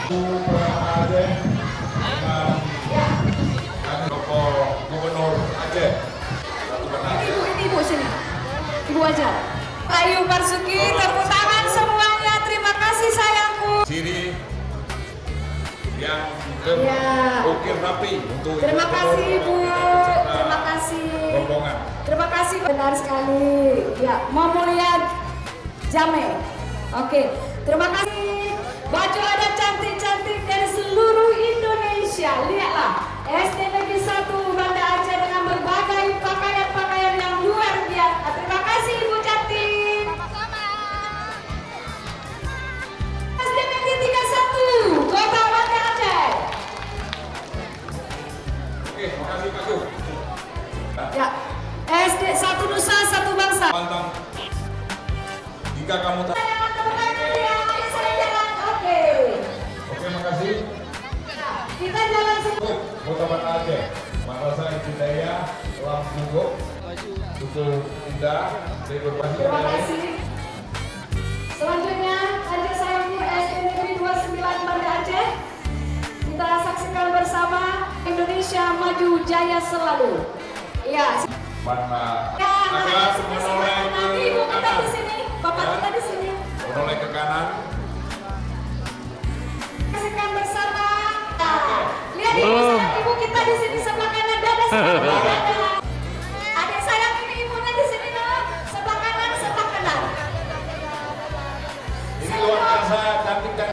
Aceh dengan tokoh Gubernur Aceh. Ibu sini, ibu aja. Ayu Marzuki, tepuk tangan semuanya. Terima kasih sayangku. Ciri yang terukir rapi untuk Terima kasih ibu. Terima kasih. rombongan. Terima kasih, benar sekali. Ya, Momulian Jame. Oke, terima kasih. Baju adat cantik-cantik dari seluruh Indonesia. Lihatlah, SD Negeri 1 Banda Aceh dengan berbagai pakaian-pakaian yang luar biasa. Terima kasih Ibu cantik. SD Negeri 31 Kota Banda Aceh. Oke, makasih Pak Yu. Ya, SD Satu Nusa Satu Bangsa. Pantang. Jika kamu tak. Oke, makasih. Kita jalan semua. Kota Banda Aceh, Madrasah Ibtidaiyah Lampungo, Duku Indah, dari berbagi. Terima kasih. Selanjutnya, adik sayangku SD Negeri 29 Banda Aceh. Kita saksikan bersama Indonesia Maju Jaya Selalu. Iya. Mana? Ya, Agak menoleh nanti ke ibu kita kanan. di sini, bapak kita di sini. Menoleh ke kanan. Saksikan bersama. Nah, lihat ibu kita di sini sebelah kanan dada sebelah kanan. Adik sayang ini ibunya di sini loh, sebelah kanan sebelah kanan. Ini luar biasa cantik dan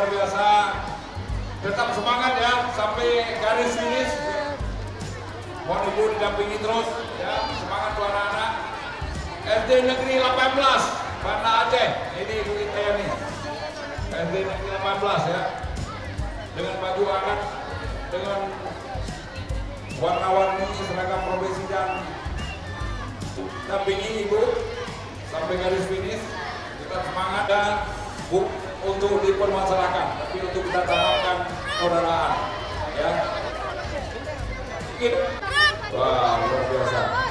luar biasa. Tetap semangat ya sampai garis finish. Mohon ibu didampingi terus ya, semangat tuh anak-anak. SD Negeri 18 Banda Aceh, ini ibu kita ya nih. SD Negeri 18 ya, dengan baju anak dengan warna-warni seragam profesi dan dampingi ibu sampai garis finish. Kita semangat dan untuk dipermasalahkan, tapi untuk kita tanamkan saudaraan ya. Wah, luar biasa.